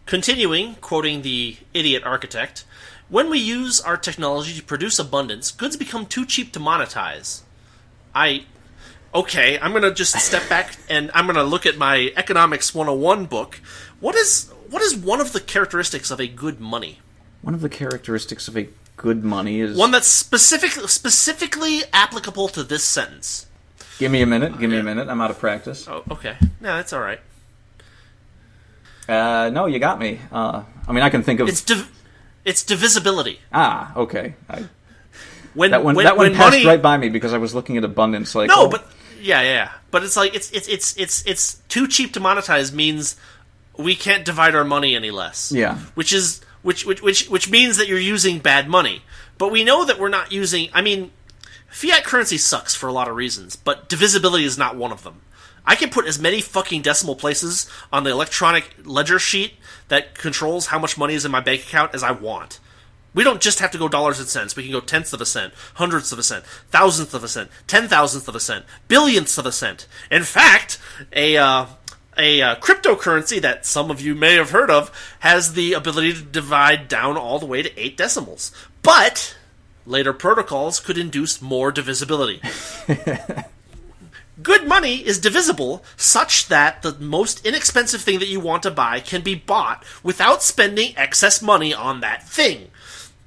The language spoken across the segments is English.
Continuing, quoting the idiot architect, when we use our technology to produce abundance, goods become too cheap to monetize. Okay, I'm going to just step back and I'm going to look at my Economics 101 book. What is one of the characteristics of a good money? One of the characteristics of a good money is... One that's specifically applicable to this sentence. Give me a minute. I'm out of practice. Oh, okay. No, that's all right. No, you got me. I mean, I can think of... It's divisibility. Ah, okay. When that one passed money... right by me because I was looking at abundance. Like, no, but yeah. But it's like it's too cheap to monetize means we can't divide our money any less. Yeah. Which means that you're using bad money. But we know that we're not using. I mean, fiat currency sucks for a lot of reasons, but divisibility is not one of them. I can put as many fucking decimal places on the electronic ledger sheet that controls how much money is in my bank account as I want. We don't just have to go dollars and cents. We can go tenths of a cent, hundredths of a cent, thousandths of a cent, 10,000ths of a cent, billionths of a cent. In fact, a cryptocurrency that some of you may have heard of has the ability to divide down all the way to 8 decimals. But later protocols could induce more divisibility. Good money is divisible such that the most inexpensive thing that you want to buy can be bought without spending excess money on that thing.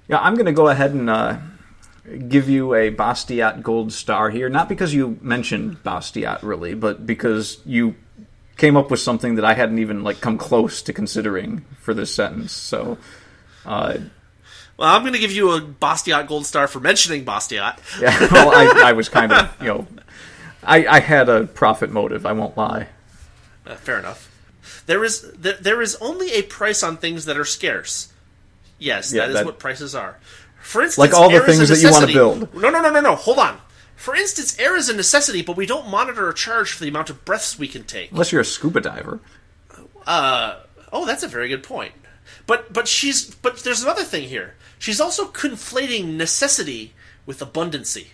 Yeah, I'm going to go ahead and give you a Bastiat gold star here. Not because you mentioned Bastiat, really, but because you came up with something that I hadn't even come close to considering for this sentence. So, well, I'm going to give you a Bastiat gold star for mentioning Bastiat. Yeah, well, I was kind of, I had a profit motive, I won't lie. Fair enough. There is only a price on things that are scarce. Yes, that is what prices are. For instance, like all the things that you want to build. No, hold on. For instance, air is a necessity, but we don't monitor or charge for the amount of breaths we can take. Unless you're a scuba diver. That's a very good point. But there's another thing here. She's also conflating necessity with abundancy.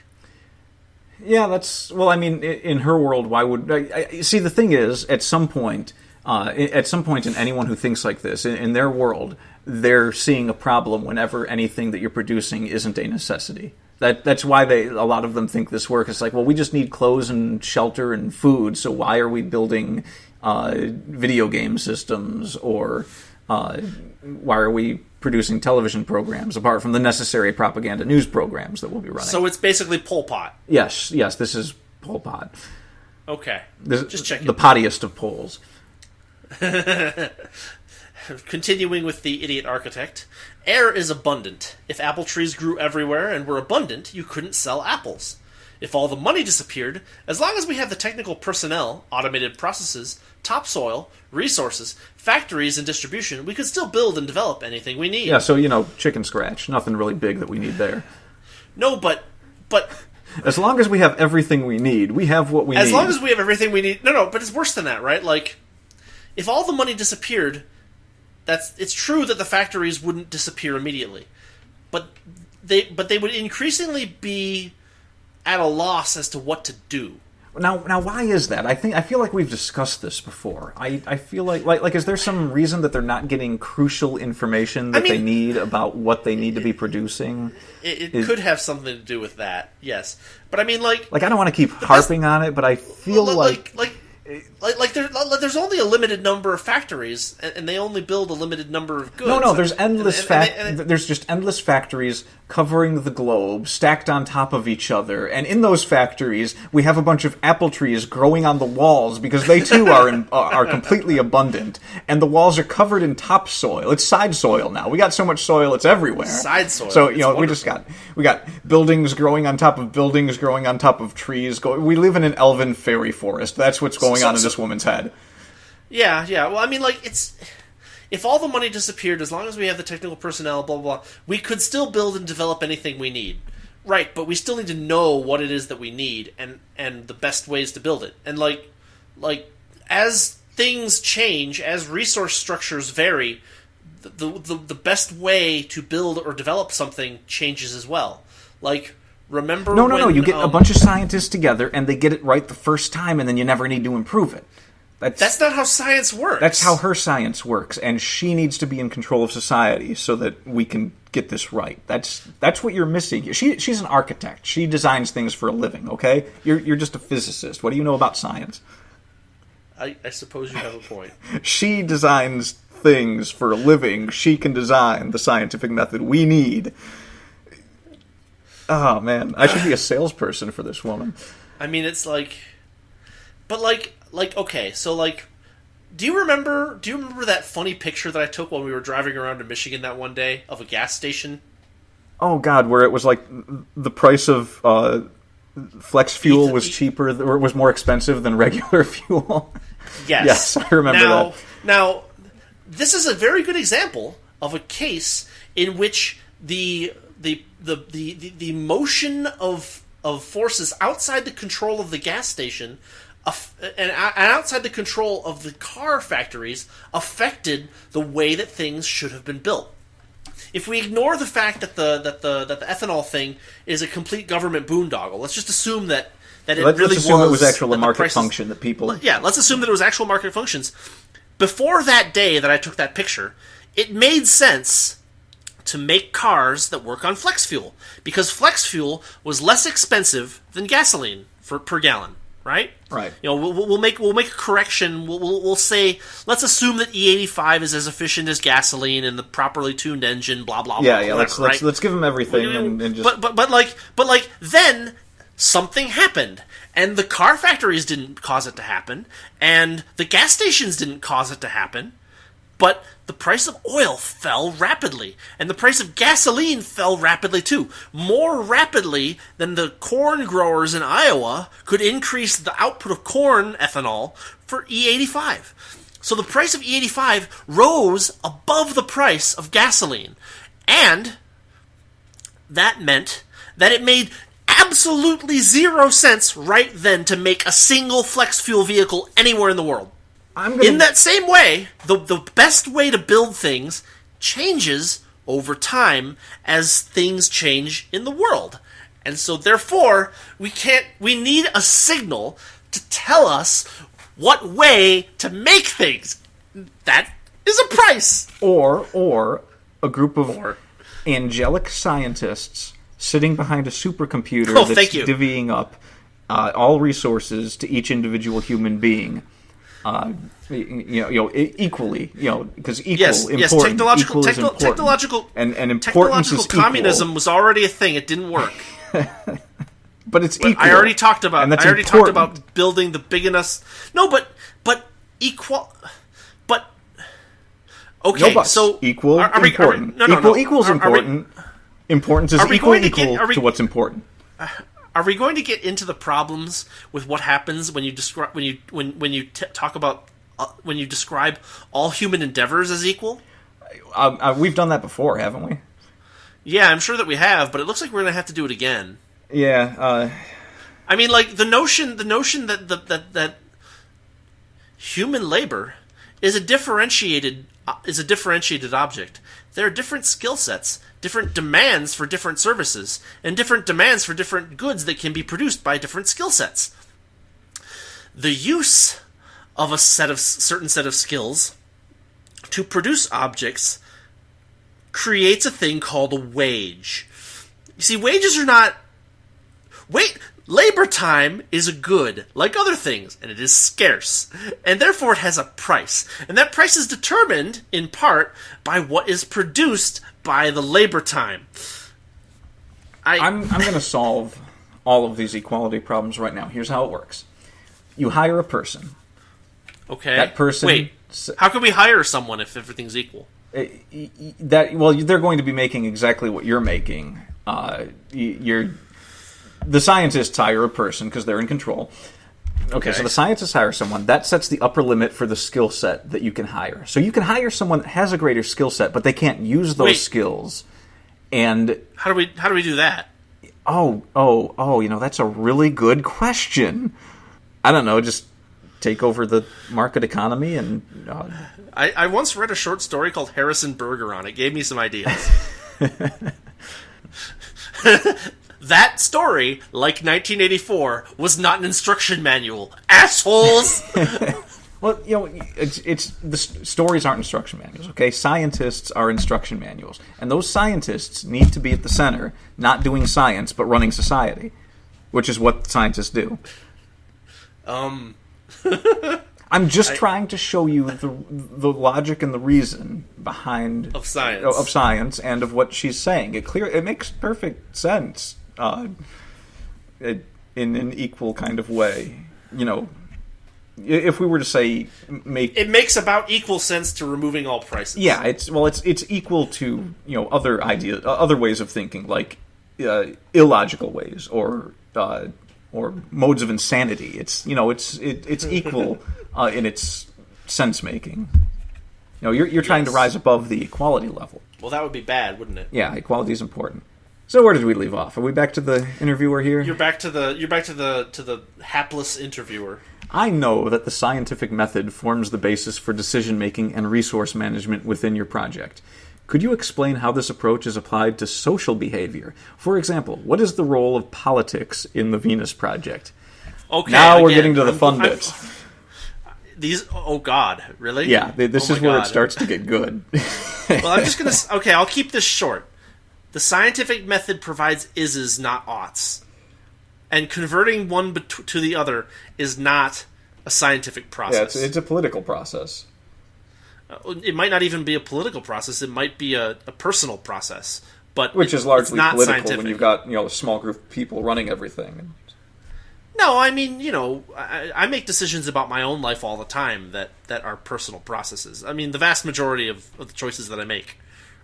Yeah, in her world, why would... see, the thing is, at some point, in anyone who thinks like this, in their world, they're seeing a problem whenever anything that you're producing isn't a necessity. That's why a lot of them think this work. It's like, well, we just need clothes and shelter and food, so why are we building video game systems, or why are we producing television programs, apart from the necessary propaganda news programs that we'll be running? So it's basically Pol Pot. Yes, this is Pol Pot. Okay, just checking. The pottiest of poles. Continuing with the idiot architect, air is abundant. If apple trees grew everywhere and were abundant, you couldn't sell apples. If all the money disappeared, as long as we have the technical personnel, automated processes, topsoil, resources, factories, and distribution, we could still build and develop anything we need. Yeah, so, chicken scratch. Nothing really big that we need there. No, but... As long as we have everything we need, we have what we need. As long as we have everything we need... No, but it's worse than that, right? Like, if all the money disappeared... It's true that the factories wouldn't disappear immediately, but they would increasingly be at a loss as to what to do. Now, why is that? I feel like we've discussed this before. I feel like is there some reason that they're not getting crucial information that they need about what they need to be producing? It could have something to do with that, yes. But I mean, like I don't want to keep harping on it, but I feel there's only a limited number of factories, and they only build a limited number of goods. No, there's endless there's just endless factories covering the globe, stacked on top of each other, and in those factories, we have a bunch of apple trees growing on the walls because they too are completely abundant, and the walls are covered in topsoil. It's side soil now. We got so much soil, it's everywhere. Side soil. So we got buildings growing on top of buildings, growing on top of trees. We live in an elven fairy forest. That's what's going on in this woman's head. Yeah. Well, I mean, if all the money disappeared, as long as we have the technical personnel, blah, blah, blah, we could still build and develop anything we need. Right, but we still need to know what it is that we need and the best ways to build it. And, as things change, as resource structures vary, the best way to build or develop something changes as well. Remember No, you get a bunch of scientists together, and they get it right the first time, and then you never need to improve it. That's not how science works. That's how her science works, and she needs to be in control of society so that we can get this right. That's what you're missing. She's an architect. She designs things for a living, okay? You're just a physicist. What do you know about science? I suppose you have a point. She designs things for a living. She can design the scientific method we need. Oh, man. I should be a salesperson for this woman. I mean, it's like... But, okay, so, do you remember that funny picture that I took when we were driving around to Michigan that one day of a gas station? Oh, God, where it was like the price of flex fuel was cheaper, or was more expensive than regular fuel? Yes. Yes, I remember that. Now, this is a very good example of a case in which the motion of forces outside the control of the gas station and outside the control of the car factories affected the way that things should have been built. If we ignore the fact that the ethanol thing is a complete government boondoggle, let's just assume that it let's really assume was. It was actual market prices, function that people. Yeah, let's assume that it was actual market functions. Before that day that I took that picture, it made sense to make cars that work on flex fuel, because flex fuel was less expensive than gasoline per gallon. Right? Right. You know, we'll make a correction. We'll say, let's assume that E85 is as efficient as gasoline and the properly tuned engine. Blah blah blah. Yeah. Whatever, Let's give them everything and just. But then something happened, and the car factories didn't cause it to happen, and the gas stations didn't cause it to happen. But the price of oil fell rapidly, and the price of gasoline fell rapidly too. More rapidly than the corn growers in Iowa could increase the output of corn ethanol for E85. So the price of E85 rose above the price of gasoline. And that meant that it made absolutely 0 sense right then to make a single flex fuel vehicle anywhere in the world. In that same way, the best way to build things changes over time as things change in the world. And so therefore, we need a signal to tell us what way to make things. That is a price. Or a group of angelic scientists sitting behind a supercomputer that's divvying up all resources to each individual human being. Equally, because technological communism was already a thing. It didn't work. But it's equal. I already talked about building the big enough. No, but equal. But okay, so equal important. Equals important. Importance is equal to what's important. Are we going to get into the problems with what happens when you describe when you describe all human endeavors as equal? We've done that before, haven't we? Yeah, I'm sure that we have, but it looks like we're going to have to do it again. Yeah. I mean, the notion that human labor is a differentiated object. There are different skill sets, different demands for different services, and different demands for different goods that can be produced by different skill sets. The use of a certain set of skills to produce objects creates a thing called a wage. You see, wages are not... Labor time is a good, like other things, and it is scarce, and therefore it has a price. And that price is determined, in part, by what is produced by the labor time. I'm going to solve all of these equality problems right now. Here's how it works. You hire a person. Okay. That person... Wait, how can we hire someone if everything's equal? They're going to be making exactly what you're making. The scientists hire a person because they're in control. Okay, so the scientists hire someone. That sets the upper limit for the skill set that you can hire. So you can hire someone that has a greater skill set, but they can't use those skills. And how do we do that? That's a really good question. I don't know, just take over the market economy and... I once read a short story called Harrison Burger on it. It gave me some ideas. That story, like 1984, was not an instruction manual. Assholes! Well, it's the stories aren't instruction manuals, okay? Scientists are instruction manuals. And those scientists need to be at the center, not doing science, but running society, which is what scientists do. I'm just trying to show you the logic and the reason behind of science and of what she's saying. It makes perfect sense in an equal kind of way. If we were to say it makes about equal sense to removing all prices. Yeah, it's equal to other ideas, other ways of thinking, like illogical ways or modes of insanity. It's equal in its sense making. You're trying to rise above the equality level. Well, that would be bad, wouldn't it? Yeah, equality is important. So where did we leave off? Are we back to the interviewer here? You're back to the hapless interviewer. I know that the scientific method forms the basis for decision-making and resource management within your project. Could you explain how this approach is applied to social behavior? For example, what is the role of politics in the Venus Project? Okay, now we're getting to the fun bits. Oh God, really? Yeah, this is where it starts to get good. Well, I'm just going to... Okay, I'll keep this short. The scientific method provides is's, not oughts. And converting one to the other is not a scientific process. Yeah, it's a political process. It might not even be a political process. It might be a personal process. Which is largely not political scientific. When you've got a small group of people running everything. No, I mean, I make decisions about my own life all the time that are personal processes. I mean, the vast majority of the choices that I make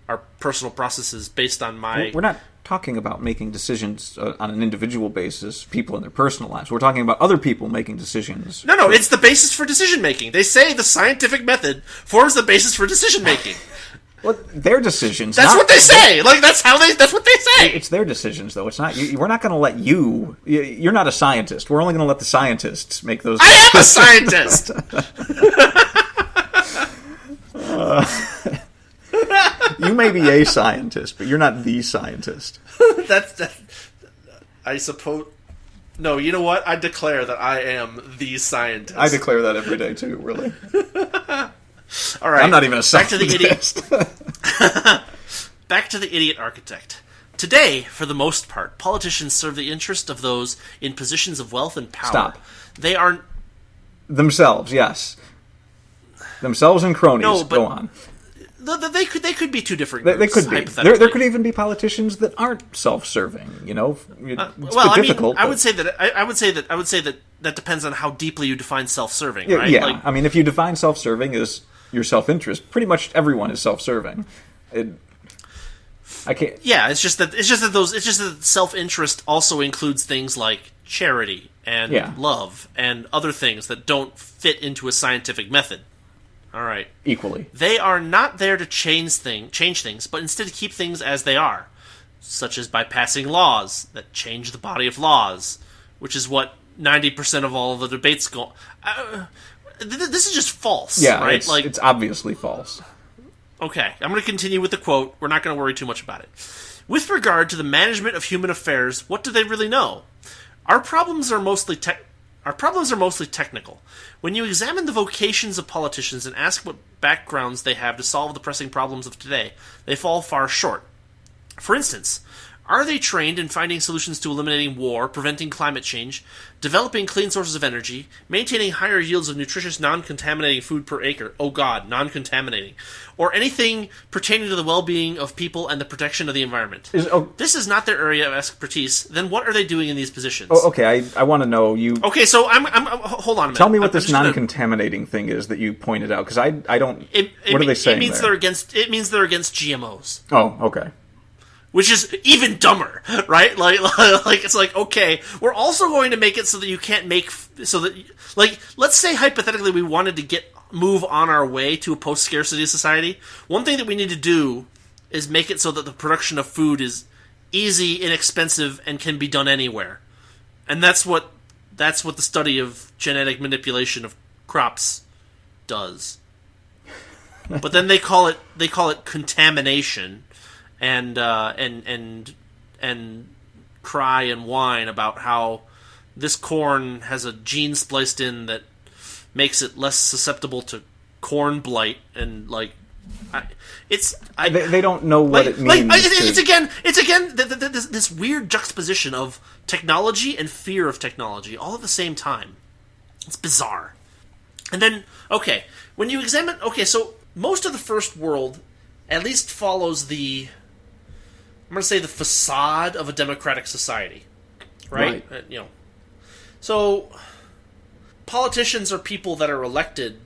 are personal processes based on my... We're not talking about making decisions on an individual basis, people in their personal lives. We're talking about other people making decisions. No, it's the basis for decision making. They say the scientific method forms the basis for decision making. Well, their decisions. That's what they say. That's what they say. It's their decisions, though. It's not. We're not going to let you. You're not a scientist. We're only going to let the scientists make those. I am a scientist. You may be a scientist, but you're not the scientist. I suppose. No, you know what? I declare that I am the scientist. I declare that every day too. Really. All right. I'm not even a scientist. Back to the idiot architect. Today, for the most part, politicians serve the interest of those in positions of wealth and power. Stop. They are themselves, yes. Themselves and cronies. No, but go on. They could be two different groups. They could be. There could even be politicians that aren't self-serving. It's difficult. I would say that depends on how deeply you define self-serving. Right? Yeah. I mean, if you define self-serving as your self-interest, pretty much everyone is self-serving. I can't. Yeah, it's just that self-interest also includes things like charity and love and other things that don't fit into a scientific method. All right. Equally. They are not there to change things, but instead to keep things as they are, such as by passing laws that change the body of laws, which is what 90% of all of the debates go. This is just false. Yeah, right? It's obviously false. Okay, I'm going to continue with the quote. We're not going to worry too much about it. With regard to the management of human affairs, what do they really know? Our problems are mostly technical. When you examine the vocations of politicians and ask what backgrounds they have to solve the pressing problems of today, they fall far short. For instance, are they trained in finding solutions to eliminating war, preventing climate change, developing clean sources of energy, maintaining higher yields of nutritious, non-contaminating food per acre? Oh God, non-contaminating. Or anything pertaining to the well-being of people and the protection of the environment. This is not their area of expertise. Then what are they doing in these positions? Oh, okay, I want to know you... Okay, so I'm hold on a minute. Tell me what this non-contaminating thing is that you pointed out, because I don't... What are they saying It means they're against GMOs. Oh, okay. Which is even dumber, right? Like it's like, okay, we're also going to make it so that you can't make, so that, like, let's say hypothetically we wanted to move on our way to a post-scarcity society. One thing that we need to do is make it so that the production of food is easy, inexpensive, and can be done anywhere. And that's what the study of genetic manipulation of crops does. But then they call it contamination. And cry and whine about how this corn has a gene spliced in that makes it less susceptible to corn blight and like. They don't know what it means. It's again this weird juxtaposition of technology and fear of technology all at the same time. It's bizarre. And then, okay, when you examine... Okay, so most of the First World at least follows the... I'm going to say the facade of a democratic society. Right? So, politicians are people that are elected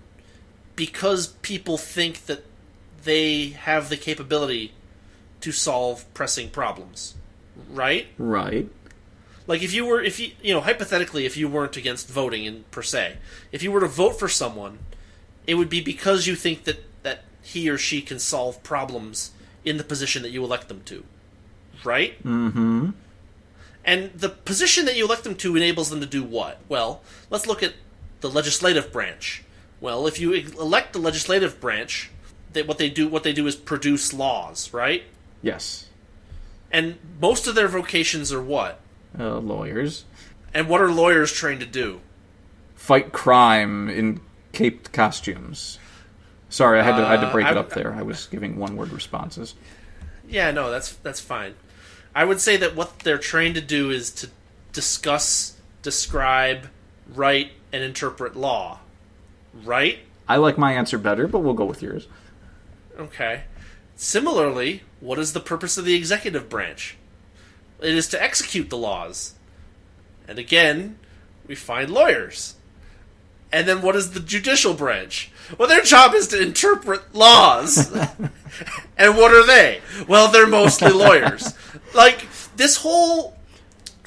because people think that they have the capability to solve pressing problems. Right? Right. Like, hypothetically, if you weren't against voting per se, if you were to vote for someone, it would be because you think that he or she can solve problems in the position that you elect them to. Right? Mm-hmm. And the position that you elect them to enables them to do what? Well, let's look at the legislative branch. Well, if you elect the legislative branch, what they do is produce laws, right? Yes. And most of their vocations are what? Lawyers. And what are lawyers trained to do? Fight crime in caped costumes. Sorry, I had to break it up there. I was giving one-word responses. Yeah, no, that's fine. I would say that what they're trained to do is to discuss, describe, write, and interpret law. Right? I like my answer better, but we'll go with yours. Okay. Similarly, what is the purpose of the executive branch? It is to execute the laws. And again, we find lawyers. And then what is the judicial branch? Well, their job is to interpret laws. And what are they? Well, they're mostly lawyers. Like, this whole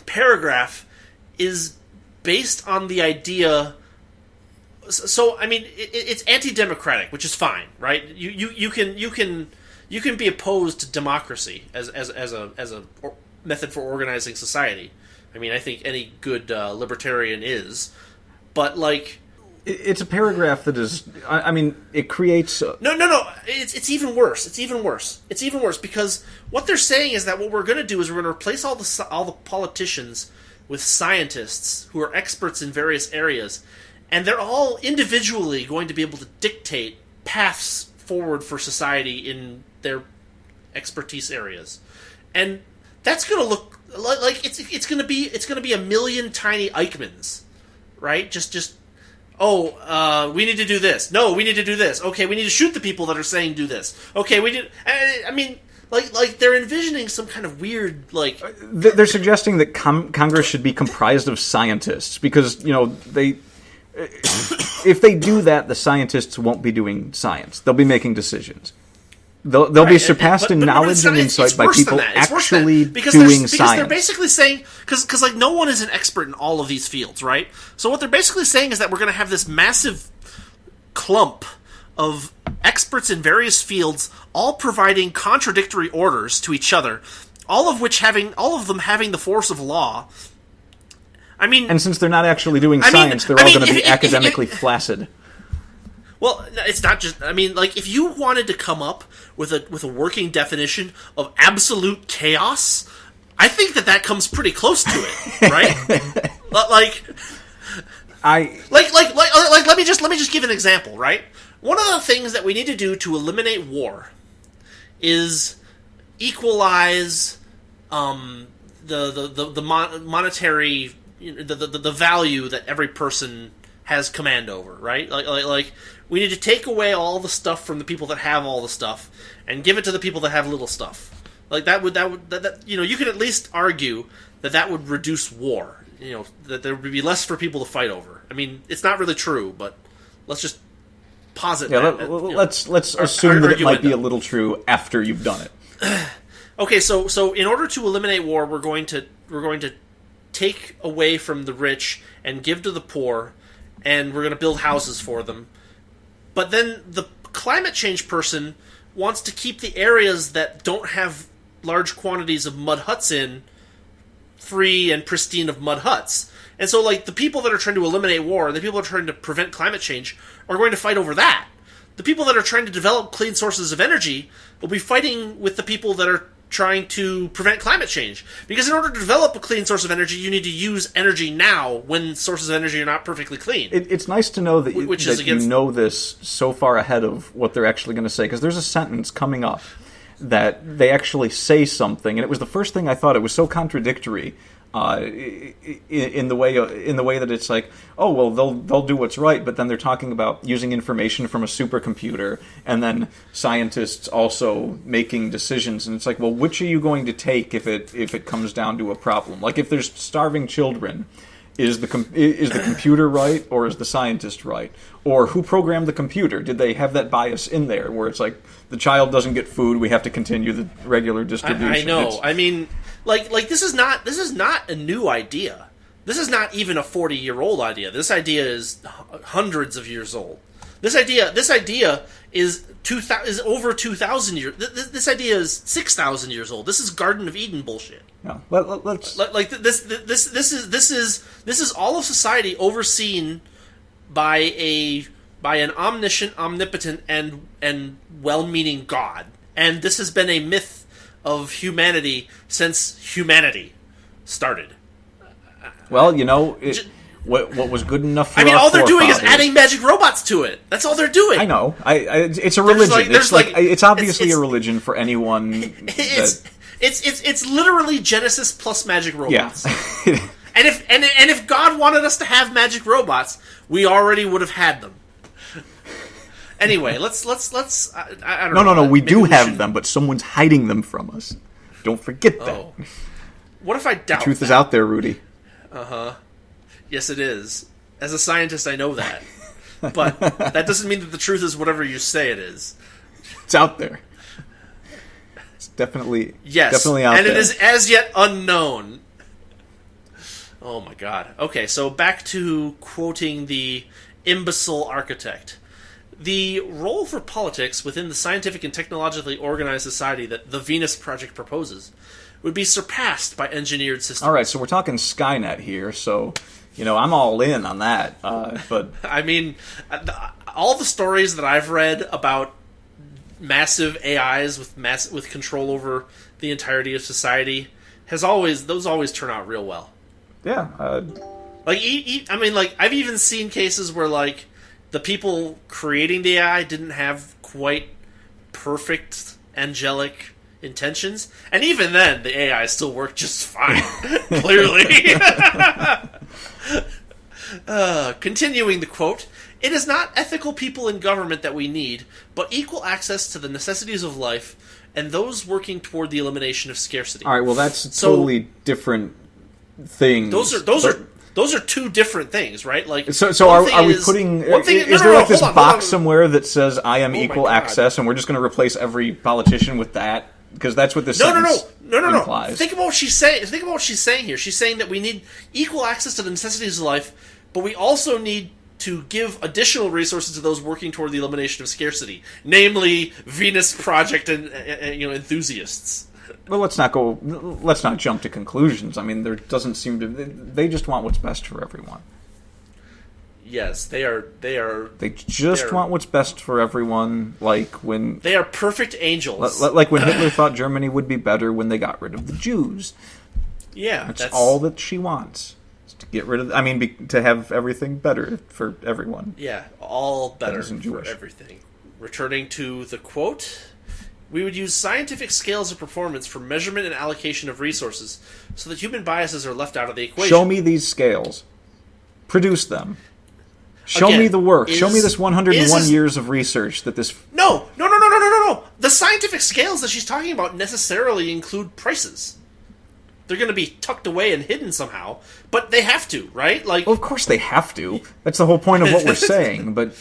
paragraph is based on the idea... So, I mean, it's anti-democratic, which is fine, right? You can be opposed to democracy as a method for organizing society. I mean, I think any good libertarian is, but like, it's a paragraph that is. I mean, it creates. No. It's even worse. It's even worse because what they're saying is that what we're going to do is we're going to replace all the politicians with scientists who are experts in various areas, and they're all individually going to be able to dictate paths forward for society in their expertise areas, and that's going to look like it's going to be a million tiny Eichmanns, right? Just we need to do this. No, we need to do this. Okay, we need to shoot the people that are saying do this. Okay, we did. I mean, like they're envisioning some kind of weird like. They're suggesting that Congress should be comprised of scientists because they. If they do that, the scientists won't be doing science. They'll be making decisions. They'll be surpassed in knowledge and insight by people actually doing science. Because they're basically saying, because like no one is an expert in all of these fields, right? So what they're basically saying is that we're going to have this massive clump of experts in various fields, all providing contradictory orders to each other, all of them having the force of law. I mean, and since they're not actually doing science, they're all going to be academically flaccid. Well, it's not just. I mean, like if you wanted to come up with a working definition of absolute chaos, I think that comes pretty close to it, right? Let me just give an example, right? One of the things that we need to do to eliminate war is equalize the monetary the value that every person has command over, right? Like we need to take away all the stuff from the people that have all the stuff and give it to the people that have little stuff. Like that would you could at least argue that would reduce war. That there would be less for people to fight over. I mean, it's not really true, but let's just posit that. Let's assume that it might be a little true after you've done it. Okay, so in order to eliminate war, we're going to take away from the rich and give to the poor, and we're going to build houses for them. But then the climate change person wants to keep the areas that don't have large quantities of mud huts in free and pristine of mud huts. And so, like, the people that are trying to eliminate war, the people that are trying to prevent climate change, are going to fight over that. The people that are trying to develop clean sources of energy will be fighting with the people that are trying to prevent climate change. Because in order to develop a clean source of energy, you need to use energy now when sources of energy are not perfectly clean. It's nice to know that, you know this so far ahead of what they're actually going to say, because there's a sentence coming up that they actually say something, and it was the first thing I thought. It was so contradictory in the way that it's like, oh well, they'll do what's right, but then they're talking about using information from a supercomputer, and then scientists also making decisions, and it's like, well, which are you going to take if it comes down to a problem? Like, if there's starving children, is the computer right, or is the scientist right? Or who programmed the computer? Did they have that bias in there where it's like, the child doesn't get food, we have to continue the regular distribution? I know. I mean, like this is not a new idea. This is not even a 40-year-old idea. This idea is hundreds of years old. This idea is over 2,000 years. This idea is 6,000 years old. This is Garden of Eden bullshit. No, let's like this is all of society overseen by an omniscient, omnipotent, and well-meaning God. And this has been a myth of humanity since humanity started. Well, what was good enough for all they're doing is adding magic robots to it. That's all they're doing. I know. It's a religion. It's obviously a religion for anyone. It's literally Genesis plus magic robots. Yeah. and if God wanted us to have magic robots, we already would have had them. Anyway, let's. I don't know. No. We do have them, but someone's hiding them from us. Don't forget that. Oh. What if I doubt? The truth is out there, Rudy. Yes, it is. As a scientist, I know that. But that doesn't mean that the truth is whatever you say it is. It's out there. It's definitely out there. And it is as yet unknown. Oh my god. Okay, so back to quoting the imbecile architect. The role for politics within the scientific and technologically organized society that the Venus Project proposes would be surpassed by engineered systems. All right, so we're talking Skynet here, so I'm all in on that. But I mean, all the stories that I've read about massive AIs with control over the entirety of society those always turn out real well. Yeah. I've even seen cases where like the people creating the AI didn't have quite perfect angelic intentions, and even then the AI still worked just fine. Clearly. Continuing the quote, "It is not ethical people in government that we need, but equal access to the necessities of life and those working toward the elimination of scarcity." All right, well that's totally different things. Those are two different things, right? Like, so are we putting? Is there like this box somewhere that says "I am equal access," and we're just going to replace every politician with that? Because that's what this sentence implies. Think about what she's saying. Think about what she's saying here. She's saying that we need equal access to the necessities of life, but we also need to give additional resources to those working toward the elimination of scarcity, namely Venus Project and enthusiasts. Well, let's not jump to conclusions. I mean, there doesn't seem to. They just want what's best for everyone. Yes, they are. They just want what's best for everyone. Like when they are perfect angels. Like when Hitler thought Germany would be better when they got rid of the Jews. Yeah, that's all that she wants. Is to get rid of. To have everything better for everyone. Yeah, all better for everything. Returning to the quote. "We would use scientific scales of performance for measurement and allocation of resources so that human biases are left out of the equation." Show me these scales. Produce them. Show me the work. Show me this 101 years of research that this... No. The scientific scales that she's talking about necessarily include prices. They're going to be tucked away and hidden somehow, but they have to, right? Like, well, of course they have to. That's the whole point of what we're saying, but...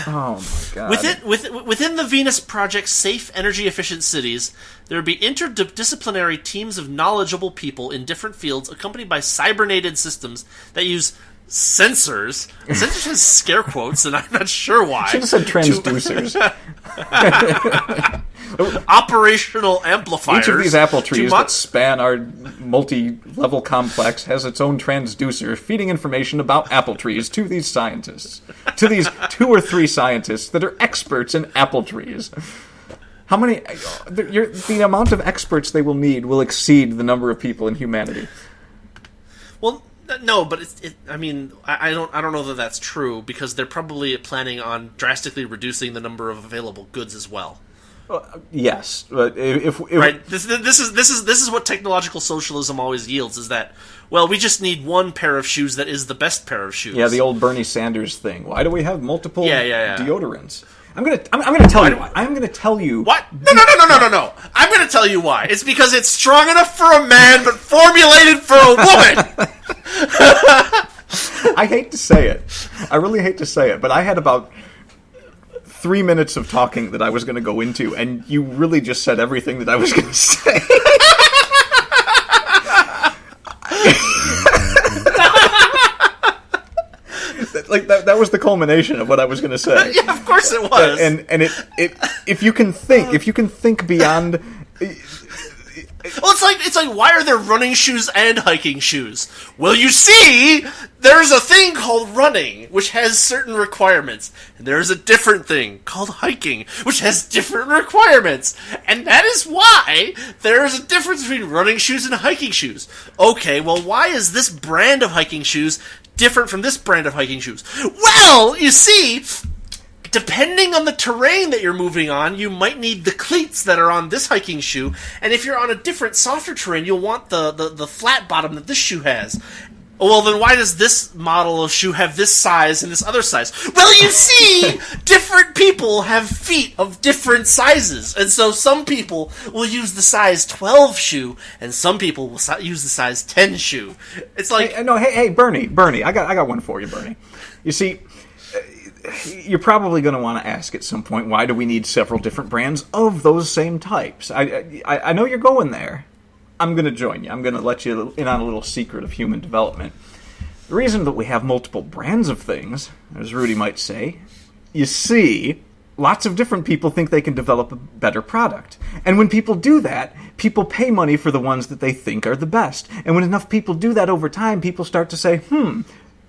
Oh my god. Within the Venus Project's safe, energy-efficient cities, there would be interdisciplinary teams of knowledgeable people in different fields accompanied by cybernated systems that use sensors. Sensors has scare quotes, and I'm not sure why. Should have said transducers. Operational amplifiers. Each of these apple trees that span our multi-level complex has its own transducer, feeding information about apple trees to these scientists. To these 2 or 3 scientists that are experts in apple trees. How many? The amount of experts they will need will exceed the number of people in humanity. Well, no, but I mean, I don't know that that's true, because they're probably planning on drastically reducing the number of available goods as well. Yes, but if right, this is what technological socialism always yields, is that, well, we just need one pair of shoes that is the best pair of shoes. Yeah, the old Bernie Sanders thing. Why do we have multiple deodorants? I'm gonna tell you why. I'm gonna tell you what? No. I'm gonna tell you why. It's because it's strong enough for a man, but formulated for a woman. I hate to say it. I really hate to say it, but I had about 3 minutes of talking that I was going to go into, and you really just said everything that I was going to say. Like that was the culmination of what I was going to say. Yeah, of course it was. And if you can think beyond. Well, it's like, why are there running shoes and hiking shoes? Well, you see, there's a thing called running, which has certain requirements. And there's a different thing called hiking, which has different requirements. And that is why there is a difference between running shoes and hiking shoes. Okay, well, why is this brand of hiking shoes different from this brand of hiking shoes? Well, you see, depending on the terrain that you're moving on, you might need the cleats that are on this hiking shoe, and if you're on a different, softer terrain, you'll want the flat bottom that this shoe has. Well, then why does this model of shoe have this size and this other size? Well, you see, different people have feet of different sizes, and so some people will use the size 12 shoe, and some people will use the size 10 shoe. It's like... Hey, Bernie, I got one for you, Bernie. You see, you're probably going to want to ask at some point, why do we need several different brands of those same types? I know you're going there. I'm going to join you. I'm going to let you in on a little secret of human development. The reason that we have multiple brands of things, as Rudy might say, you see, lots of different people think they can develop a better product. And when people do that, people pay money for the ones that they think are the best. And when enough people do that over time, people start to say,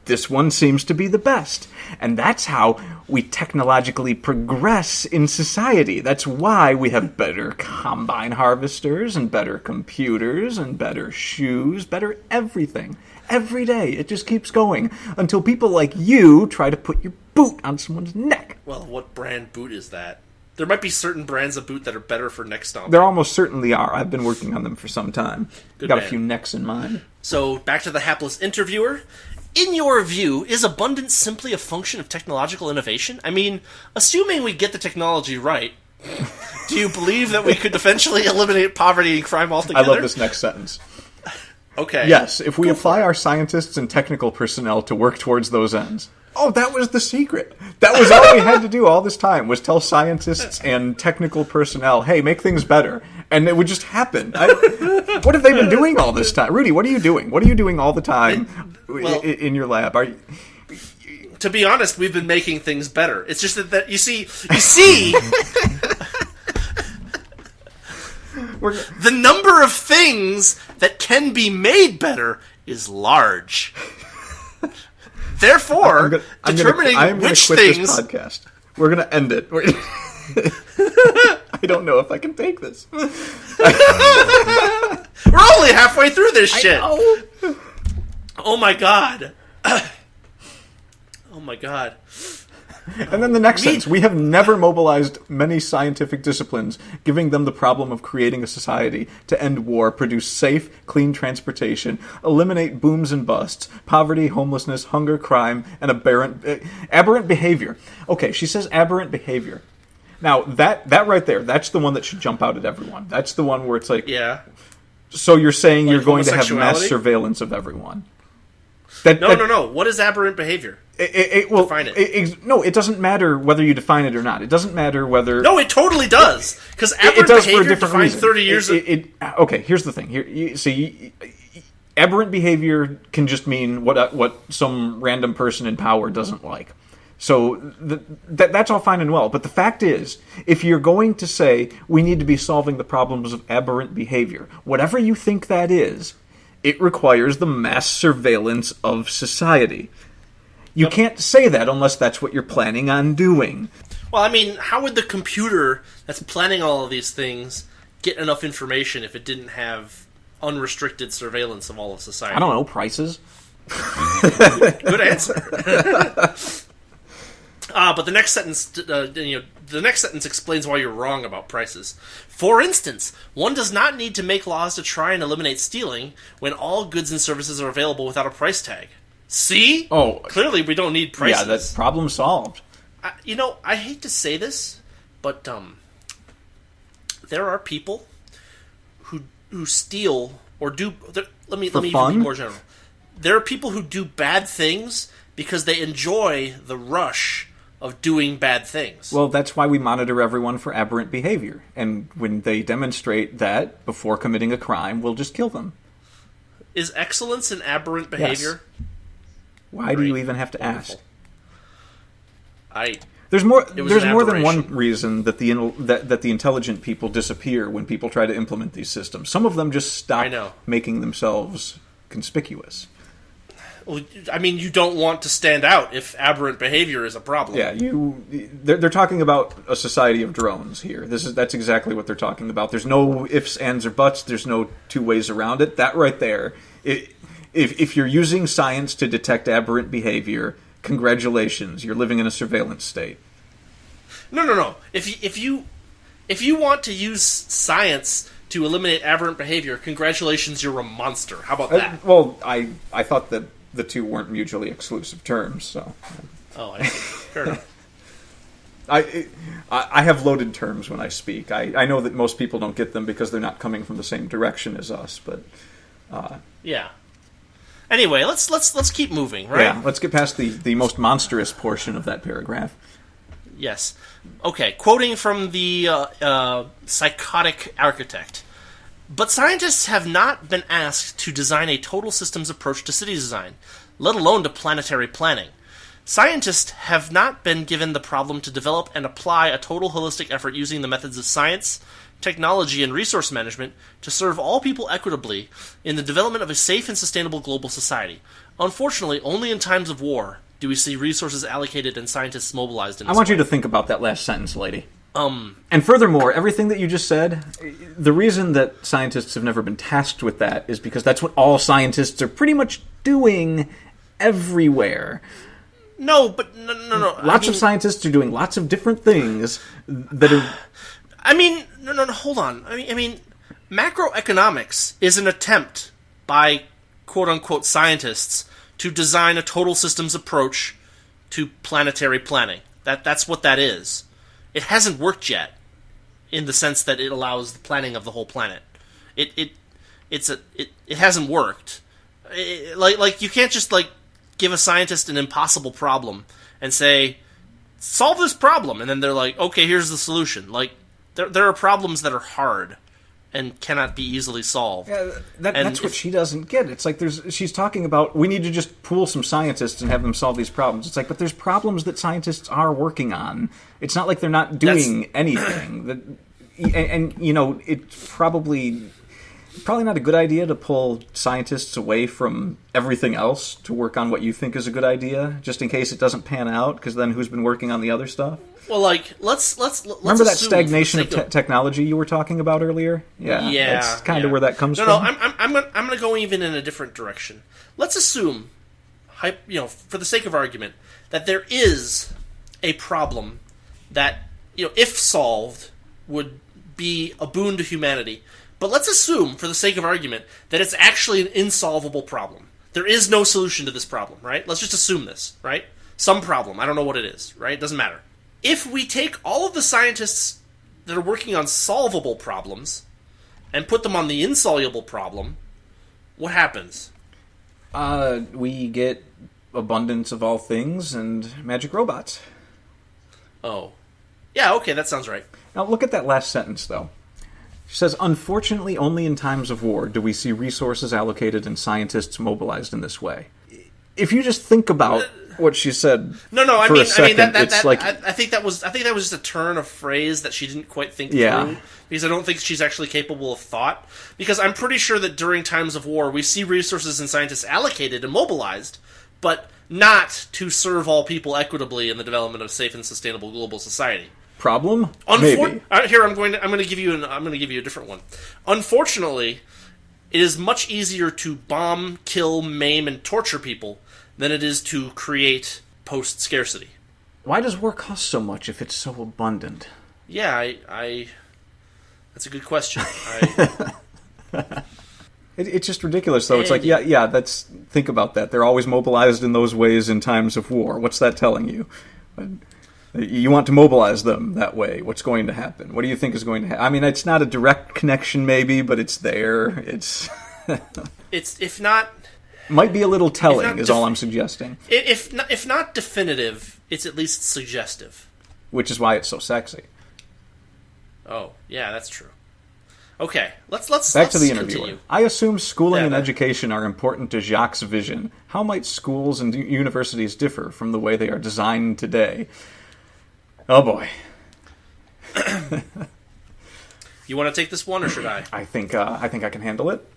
this one seems to be the best. And that's how we technologically progress in society. That's why we have better combine harvesters and better computers and better shoes, better everything. Every day. It just keeps going until people like you try to put your boot on someone's neck. Well, what brand boot is that? There might be certain brands of boot that are better for neck stomping. There almost certainly are. I've been working on them for some time. Good Got man. A few necks in mind. So, back to the hapless interviewer. In your view, is abundance simply a function of technological innovation? I mean, assuming we get the technology right, do you believe that we could eventually eliminate poverty and crime altogether? I love this next sentence. Okay. Yes, if we apply our scientists and technical personnel to work towards those ends. Oh, that was the secret. That was all we had to do all this time, was tell scientists and technical personnel, hey, make things better. And it would just happen. What have they been doing all this time? Rudy, what are you doing? What are you doing all the time in your lab? To be honest, we've been making things better. It's just that you see, the number of things that can be made better is large. Therefore, determining which things... This podcast. We're going to end it. I don't know if I can take this. We're only halfway through this shit. I know. Oh my god. Oh my god. And then the next sentence. We have never mobilized many scientific disciplines, giving them the problem of creating a society to end war, produce safe, clean transportation, eliminate booms and busts, poverty, homelessness, hunger, crime, and aberrant behavior. Okay, she says aberrant behavior. Now, that right there, that's the one that should jump out at everyone. That's the one where it's like... Yeah. So you're saying you're going to have mass surveillance of everyone. No. What is aberrant behavior? Define it. No, it doesn't matter whether you define it or not. It doesn't matter whether... No, it totally does. Because aberrant behavior defined 30 years ago... Okay, here's the thing. Aberrant behavior can just mean what some random person in power doesn't like. So that's all fine and well. But the fact is, if you're going to say we need to be solving the problems of aberrant behavior, whatever you think that is, it requires the mass surveillance of society. You can't say that unless that's what you're planning on doing. Well, I mean, how would the computer that's planning all of these things get enough information if it didn't have unrestricted surveillance of all of society? I don't know, prices? Good answer. But the next sentence, the next sentence explains why you're wrong about prices. For instance, one does not need to make laws to try and eliminate stealing when all goods and services are available without a price tag. See? Oh, clearly we don't need prices. Yeah, that's problem solved. I hate to say this, but there are people who steal or do. Let me be more general. There are people who do bad things because they enjoy the rush of doing bad things. Well, that's why we monitor everyone for aberrant behavior. And when they demonstrate that before committing a crime, we'll just kill them. Is excellence an aberrant behavior? Yes. Why do you even have to ask? There's more than one reason that the intelligent people disappear when people try to implement these systems. Some of them just stop making themselves conspicuous. Well, I mean, you don't want to stand out if aberrant behavior is a problem. Yeah, they're talking about a society of drones here. That's exactly what they're talking about. There's no ifs, ands, or buts. There's no two ways around it. That right there. If you're using science to detect aberrant behavior, congratulations, you're living in a surveillance state. No. If you want to use science to eliminate aberrant behavior, congratulations, you're a monster. How about that? Well, I thought that the two weren't mutually exclusive terms, so. Oh, I see. Fair enough. I have loaded terms when I speak. I know that most people don't get them because they're not coming from the same direction as us, but. Yeah. Anyway, let's keep moving, right? Yeah, let's get past the most monstrous portion of that paragraph. Yes. Okay, quoting from the psychotic architect. But scientists have not been asked to design a total systems approach to city design, let alone to planetary planning. Scientists have not been given the problem to develop and apply a total holistic effort using the methods of science, technology, and resource management to serve all people equitably in the development of a safe and sustainable global society. Unfortunately, only in times of war do we see resources allocated and scientists mobilized in this I want way. you to think about that last sentence, lady. And furthermore, everything that you just said, the reason that scientists have never been tasked with that is because that's what all scientists are pretty much doing everywhere. No. Lots of scientists are doing lots of different things that are... No, hold on. I mean, macroeconomics is an attempt by quote-unquote scientists to design a total systems approach to planetary planning. That's what that is. It hasn't worked yet, in the sense that it allows the planning of the whole planet. It hasn't worked. Like you can't just give a scientist an impossible problem and say, solve this problem, and then they're like, okay, here's the solution. Like there are problems that are hard and cannot be easily solved. Yeah, that's what she doesn't get. It's like she's talking about, we need to just pool some scientists and have them solve these problems. It's like, but there's problems that scientists are working on. It's not like they're not doing anything. It's probably not a good idea to pull scientists away from everything else to work on what you think is a good idea, just in case it doesn't pan out, because then who's been working on the other stuff? Well, let's remember that stagnation of technology you were talking about earlier. Yeah, that's kind of where that comes from. No, I'm going to go even in a different direction. Let's assume, for the sake of argument, that there is a problem that, if solved, would be a boon to humanity. But let's assume, for the sake of argument, that it's actually an insolvable problem. There is no solution to this problem, right? Let's just assume this, right? Some problem. I don't know what it is, right? It doesn't matter. If we take all of the scientists that are working on solvable problems and put them on the insoluble problem, what happens? We get abundance of all things and magic robots. Oh. Yeah, okay, that sounds right. Now look at that last sentence, though. She says, unfortunately, only in times of war do we see resources allocated and scientists mobilized in this way. If you just think about what she said, I think that was just a turn of phrase that she didn't quite think through, because I don't think she's actually capable of thought. Because I'm pretty sure that during times of war, we see resources and scientists allocated and mobilized, but not to serve all people equitably in the development of safe and sustainable global society. Problem? Maybe. Here, I'm going to give you a different one. Unfortunately, it is much easier to bomb, kill, maim, and torture people than it is to create post-scarcity. Why does war cost so much if it's so abundant? Yeah, that's a good question. It's just ridiculous, though. It's like, think about that. They're always mobilized in those ways in times of war. What's that telling you? You want to mobilize them that way. What's going to happen? What do you think is going to happen? I mean, it's not a direct connection, maybe, but it's there. It's if not... Might be a little telling, is all I'm suggesting. If not definitive, it's at least suggestive. Which is why it's so sexy. Oh, yeah, that's true. Okay, let's back to the interviewer. Continue. I assume schooling and education are important to Jacques' vision. How might schools and universities differ from the way they are designed today? Oh boy. You want to take this one, or should I? I think I can handle it.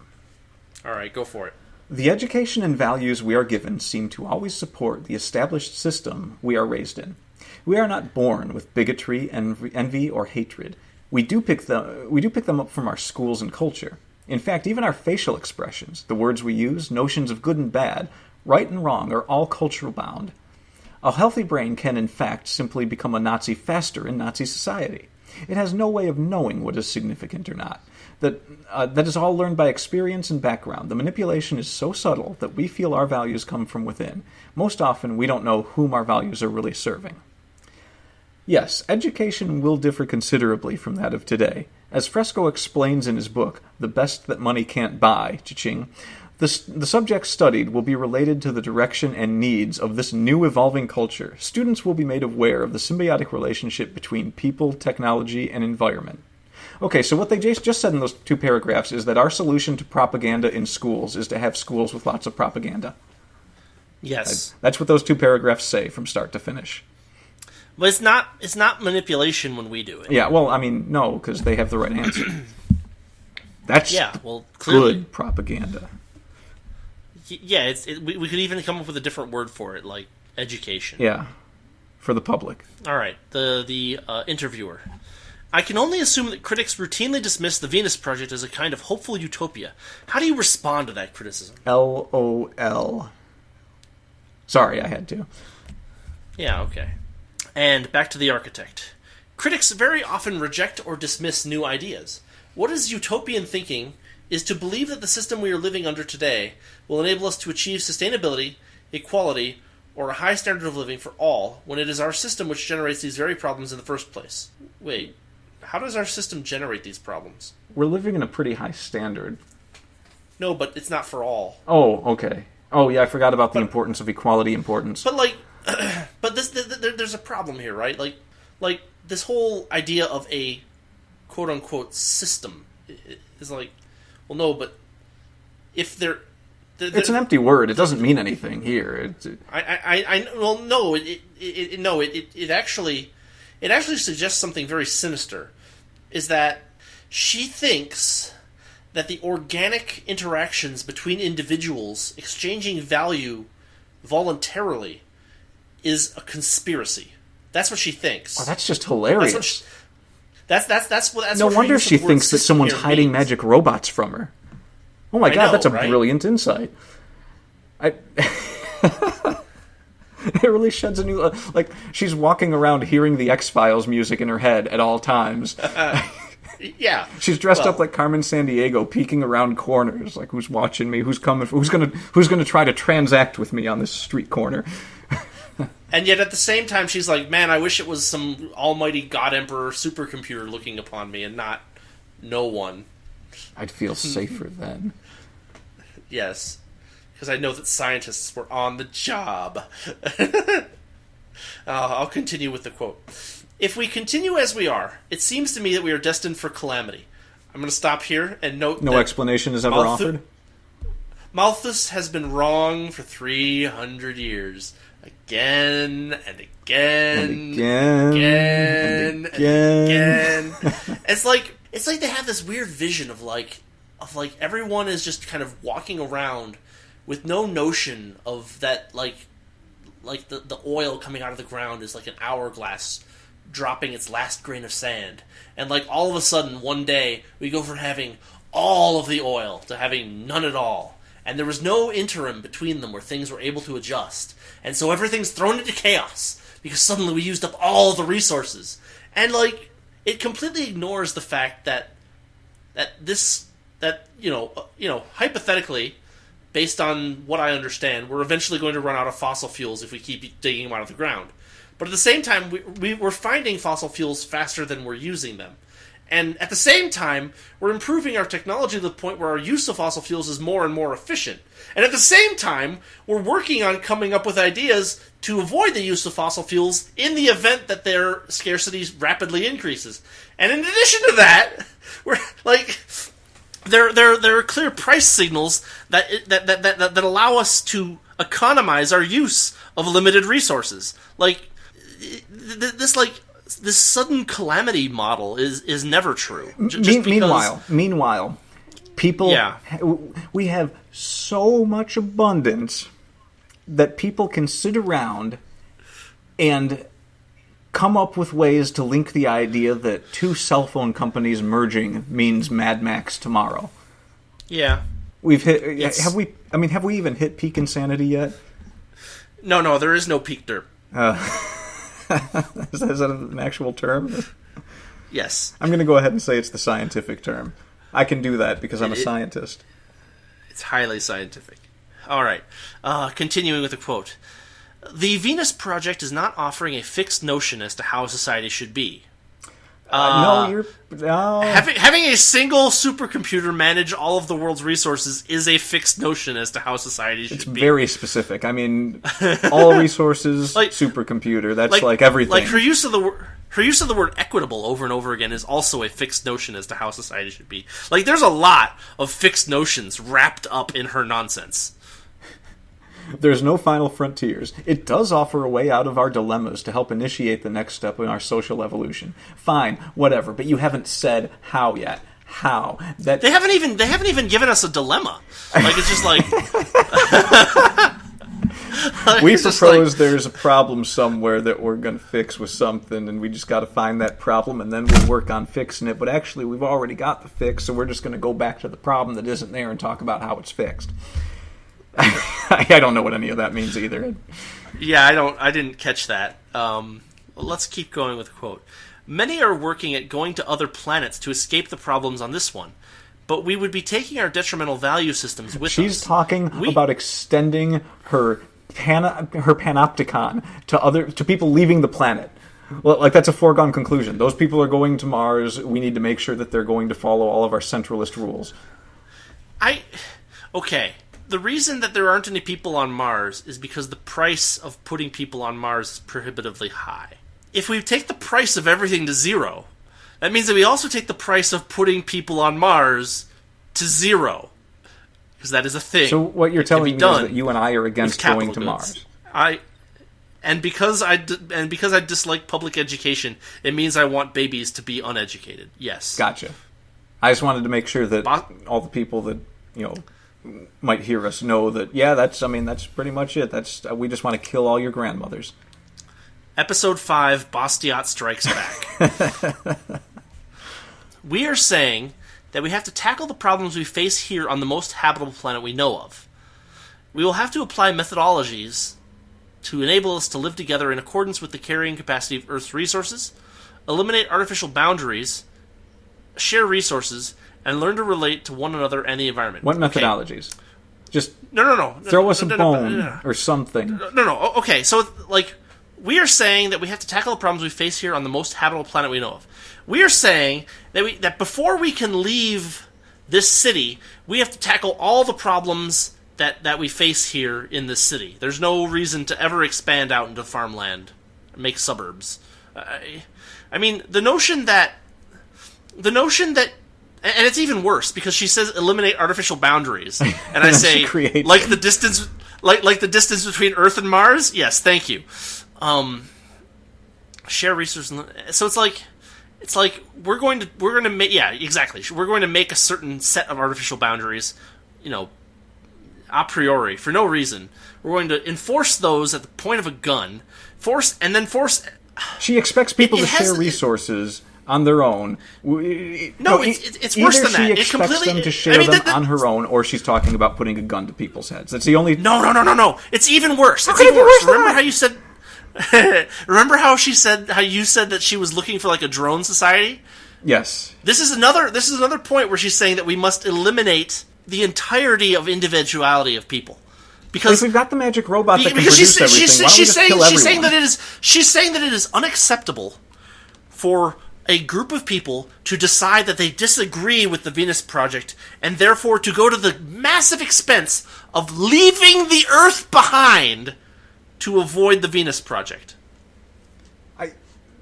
All right, go for it. The education and values we are given seem to always support the established system we are raised in. We are not born with bigotry, envy, or hatred. We do pick them up from our schools and culture. In fact, even our facial expressions, the words we use, notions of good and bad, right and wrong, are all cultural bound. A healthy brain can, in fact, simply become a Nazi faster in Nazi society. It has no way of knowing what is significant or not. That is all learned by experience and background. The manipulation is so subtle that we feel our values come from within. Most often, we don't know whom our values are really serving. Yes, education will differ considerably from that of today. As Fresco explains in his book, The Best That Money Can't Buy, Cha-ching, the subjects studied will be related to the direction and needs of this new evolving culture. Students will be made aware of the symbiotic relationship between people, technology, and environment. Okay, so what they just said in those two paragraphs is that our solution to propaganda in schools is to have schools with lots of propaganda. Yes. That's what those two paragraphs say from start to finish. But it's not manipulation when we do it. Yeah, well, I mean, no, because they have the right answer. That's clearly. Good propaganda. Yeah, we could even come up with a different word for it, like education. Yeah, for the public. All right, the interviewer. I can only assume that critics routinely dismiss the Venus Project as a kind of hopeful utopia. How do you respond to that criticism? LOL. Sorry, I had to. Yeah, okay. And back to the architect. Critics very often reject or dismiss new ideas. What is utopian thinking is to believe that the system we are living under today will enable us to achieve sustainability, equality, or a high standard of living for all, when it is our system which generates these very problems in the first place. Wait, how does our system generate these problems? We're living in a pretty high standard. No, but it's not for all. Oh, okay. Oh, yeah, I forgot about the importance of equality importance. But, like, but there's a problem here, right? Like this whole idea of a quote-unquote system is like, well, no, but if they're it's an empty word. It doesn't mean anything here. It actually suggests something very sinister. Is that she thinks that the organic interactions between individuals exchanging value voluntarily is a conspiracy. That's what she thinks. Oh, that's just hilarious. That's no wonder she thinks that someone's hiding magic robots from her. Oh my god, that's a brilliant insight. It really sheds a new... like, she's walking around hearing the X-Files music in her head at all times. Yeah. She's dressed up like Carmen Sandiego, peeking around corners, like, who's watching me, who's coming, who's gonna try to transact with me on this street corner. And yet at the same time, she's like, man, I wish it was some almighty God Emperor supercomputer looking upon me and not no one. I'd feel safer then. Yes. Because I know that scientists were on the job. I'll continue with the quote. If we continue as we are, it seems to me that we are destined for calamity. I'm going to stop here and note no explanation is ever offered? Malthus has been wrong for 300 years. Again and again and again and again. It's like they have this weird vision of like everyone is just kind of walking around with no notion of that, like the oil coming out of the ground is like an hourglass dropping its last grain of sand. And like all of a sudden, one day, we go from having all of the oil to having none at all. And there was no interim between them where things were able to adjust. And so everything's thrown into chaos because suddenly we used up all the resources. And like, it completely ignores the fact that hypothetically, based on what I understand, we're eventually going to run out of fossil fuels if we keep digging them out of the ground. But at the same time, we're finding fossil fuels faster than we're using them. And at the same time, we're improving our technology to the point where our use of fossil fuels is more and more efficient. And at the same time, we're working on coming up with ideas to avoid the use of fossil fuels in the event that their scarcity rapidly increases. And in addition to that, we're like, there are clear price signals that allow us to economize our use of limited resources. Like this sudden calamity model is never true. Meanwhile, people, we have so much abundance that people can sit around and come up with ways to link the idea that two cell phone companies merging means Mad Max tomorrow. Yeah. We've hit. Have we even hit peak insanity yet? No, there is no peak derp. Is that an actual term? Yes. I'm going to go ahead and say it's the scientific term. I can do that because I'm a scientist. It's highly scientific. All right. Continuing with the quote. The Venus Project is not offering a fixed notion as to how society should be. No. Having a single supercomputer manage all of the world's resources is a fixed notion as to how society should be. It's very specific. I mean, all resources, supercomputer. That's like everything. Like her use of the word equitable over and over again is also a fixed notion as to how society should be. Like, there's a lot of fixed notions wrapped up in her nonsense. There's no final frontiers. It does offer a way out of our dilemmas to help initiate the next step in our social evolution. Fine, whatever, but you haven't said how yet. How? That they haven't even given us a dilemma. Like, it's just like we propose there's a problem somewhere that we're going to fix with something, and we just got to find that problem, and then we'll work on fixing it. But actually, we've already got the fix, so we're just going to go back to the problem that isn't there and talk about how it's fixed. I don't know what any of that means either. Yeah, I didn't catch that. Let's keep going with the quote. Many are working at going to other planets to escape the problems on this one, but we would be taking our detrimental value systems with us. She's talking about extending her panopticon to people leaving the planet. Well, like, that's a foregone conclusion. Those people are going to Mars. We need to make sure that they're going to follow all of our centralist rules. Okay. The reason that there aren't any people on Mars is because the price of putting people on Mars is prohibitively high. If we take the price of everything to zero, that means that we also take the price of putting people on Mars to zero. Because that is a thing. So what you're telling me is that you and I are against going to Mars. Because I dislike public education, it means I want babies to be uneducated. Yes. Gotcha. I just wanted to make sure that all the people that, might hear us know that, that's pretty much it. We just want to kill all your grandmothers. Episode 5, Bastiat Strikes Back. We are saying that we have to tackle the problems we face here on the most habitable planet we know of. We will have to apply methodologies to enable us to live together in accordance with the carrying capacity of Earth's resources, eliminate artificial boundaries, share resources, and learn to relate to one another and the environment. What methodologies? Okay. Just no. Throw us a bone or something. No. Okay, so, we are saying that we have to tackle the problems we face here on the most habitable planet we know of. We are saying that before we can leave this city, we have to tackle all the problems that we face here in this city. There's no reason to ever expand out into farmland, make suburbs. I mean, the notion that, and it's even worse because she says eliminate artificial boundaries, and I say like the distance between Earth and Mars. Yes, thank you. Share resources. So it's like we're going to make, yeah, exactly. We're going to make a certain set of artificial boundaries. a priori, for no reason. We're going to enforce those at the point of a gun. Force. She expects people It to has- share resources on their own. No, it's worse than that. Either It she expects completely- them to share I mean, them on her own, or she's talking about putting a gun to people's heads. That's the only... No. It's even worse. It's could it even be worse. worse than Remember that? how you said... how you said that she was looking for like a drone society? Yes. This is another point where she's saying that we must eliminate the entirety of individuality of people. If Because we've got the magic robot that can because produce everything, why don't we just kill everyone? she's saying that it is unacceptable for a group of people to decide that they disagree with the Venus Project and therefore to go to the massive expense of leaving the Earth behind to avoid the Venus Project.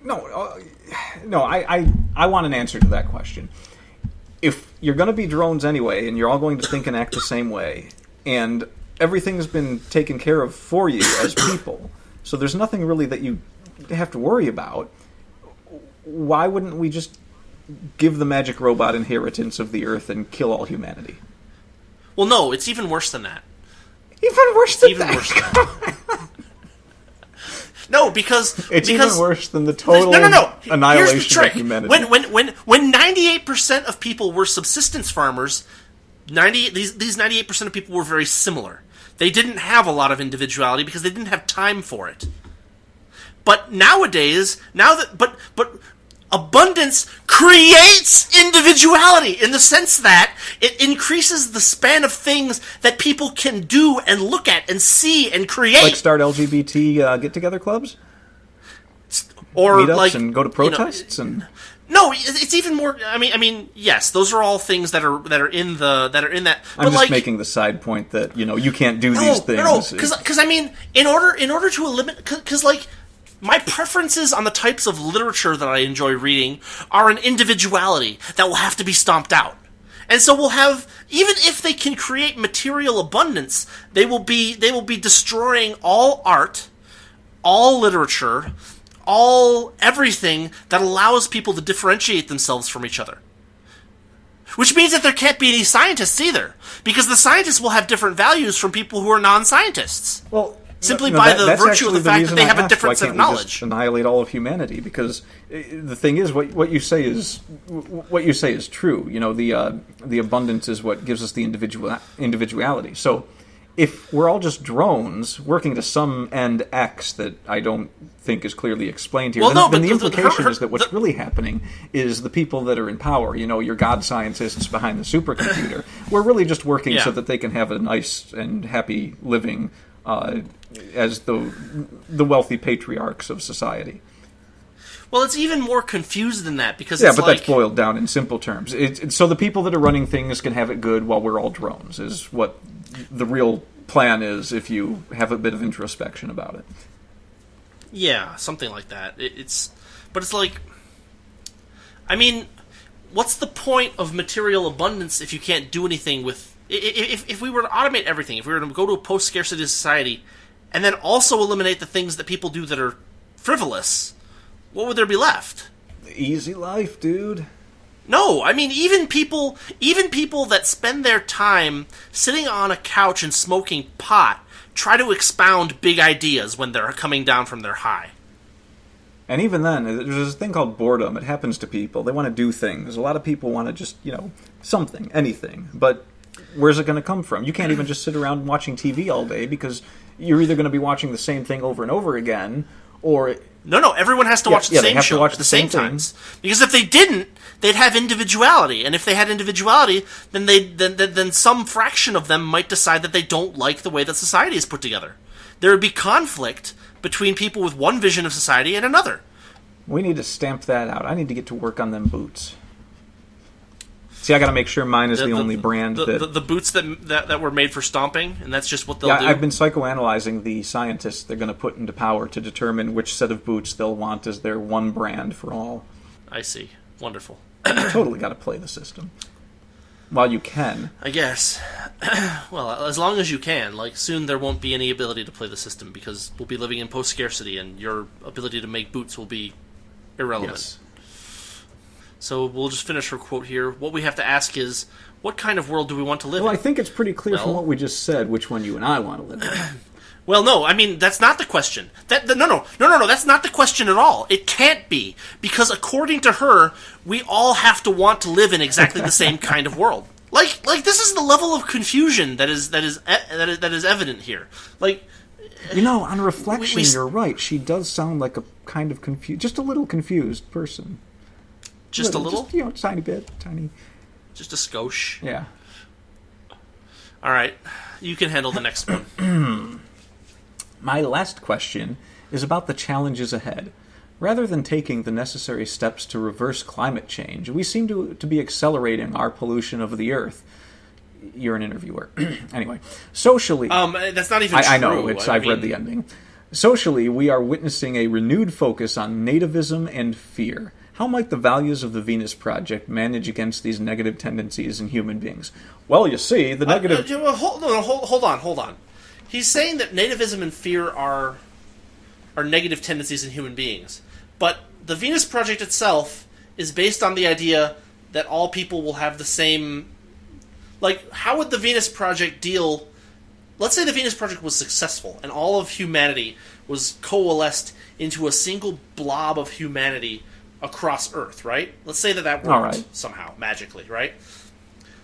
No, I want an answer to that question. If you're going to be drones anyway, and you're all going to think and act the same way, and everything's been taken care of for you as people, so there's nothing really that you have to worry about, why wouldn't we just give the magic robot inheritance of the Earth and kill all humanity? Well, no, it's even worse than that. Even worse than Even that. worse than that. No, because It's because even worse than the total no. annihilation Here's the trick. of humanity. When 98% of people were subsistence farmers, these 98% of people were very similar. They didn't have a lot of individuality because they didn't have time for it. But nowadays, but abundance creates individuality in the sense that it increases the span of things that people can do and look at and see and create. Like start LGBT get-together clubs? Or Meetups like and go to protests? No, it's even more. I mean, yes, those are all things that are in that. I'm but just making the side point that you can't do these things. No, because I mean, in order to eliminate, because like my preferences on the types of literature that I enjoy reading are an individuality that will have to be stomped out, and so we'll have, even if they can create material abundance, they will be destroying all art, all literature, all everything that allows people to differentiate themselves from each other. Which means that there can't be any scientists either, because the scientists will have different values from people who are non-scientists. Well, simply by the that's virtue of the actually fact that reason they I have a asked, different why set of can't we knowledge. just annihilate all of humanity, because the thing is, what you say is true. The abundance is what gives us the individuality. So if we're all just drones working to some end X that I don't think is clearly explained here, then the implication is that what's really happening is the people that are in power, your God scientists behind the supercomputer, we're really just working so that they can have a nice and happy living as the wealthy patriarchs of society. Well, it's even more confused than that, because That's boiled down in simple terms. So the people that are running things can have it good while we're all drones, is what the real plan is if you have a bit of introspection about it. Yeah, something like that. But it's like, I mean, what's the point of material abundance if you can't do anything with... If we were to automate everything, if we were to go to a post-scarcity society, and then also eliminate the things that people do that are frivolous, what would there be left? The easy life, dude. No, I mean, even people that spend their time sitting on a couch and smoking pot try to expound big ideas when they're coming down from their high. And even then, there's a thing called boredom. It happens to people. They want to do things. A lot of people want to just, something, anything. But where's it going to come from? You can't even just sit around watching TV all day, because you're either going to be watching the same thing over and over again, or... No, everyone has to watch the same show at the same times. Because if they didn't, they'd have individuality. And if they had individuality, then then some fraction of them might decide that they don't like the way that society is put together. There would be conflict between people with one vision of society and another. We need to stamp that out. I need to get to work on them boots. See, I got to make sure mine is the only brand the boots that were made for stomping, and that's just what they'll do. I've been psychoanalyzing the scientists they're going to put into power to determine which set of boots they'll want as their one brand for all. I see. Wonderful. You totally got to play the system while you can. I guess. Well, as long as you can. Like, soon there won't be any ability to play the system, because we'll be living in post-scarcity, and your ability to make boots will be irrelevant. Yes. So we'll just finish her quote here. What we have to ask is, what kind of world do we want to live Well, in? I think it's pretty clear from what we just said which one you and I want to live in. Well, no, I mean, that's not the question. No, that's not the question at all. It can't be, because according to her, we all have to want to live in exactly the same kind of world. Like this is the level of confusion that is evident here. Like, you know, on reflection, you're right. She does sound like a kind of confused, just a little confused person. Just a little? Just, you know, tiny bit, tiny. Just a skosh. Yeah. All right, you can handle the next one. My last question is about the challenges ahead. Rather than taking the necessary steps to reverse climate change, we seem to be accelerating our pollution of the Earth. You're an interviewer. Anyway, socially... That's not even true. I know, I've read the ending. Socially, we are witnessing a renewed focus on nativism and fear. How might the values of the Venus Project manage against these negative tendencies in human beings? Well, you see, the negative... Hold on. He's saying that nativism and fear are negative tendencies in human beings. But the Venus Project itself is based on the idea that all people will have the same... Like, how would the Venus Project deal... Let's say the Venus Project was successful, and all of humanity was coalesced into a single blob of humanity across Earth, right? Let's say that worked somehow, magically, right?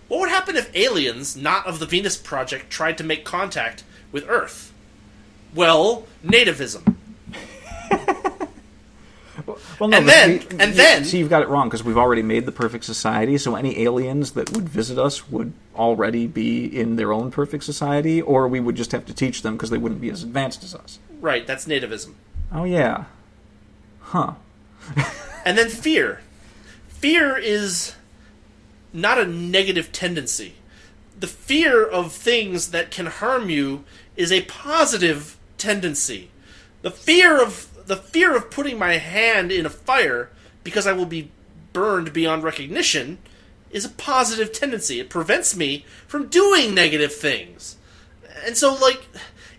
What would happen if aliens, not of the Venus Project, tried to make contact with Earth? Well, nativism. Well, no, and then... See, you've got it wrong, because we've already made the perfect society, so any aliens that would visit us would already be in their own perfect society, or we would just have to teach them because they wouldn't be as advanced as us. Right, that's nativism. Oh, yeah. Huh. And then fear. Fear is not a negative tendency. The fear of things that can harm you is a positive tendency. The fear of putting my hand in a fire because I will be burned beyond recognition is a positive tendency. It prevents me from doing negative things. And so, like,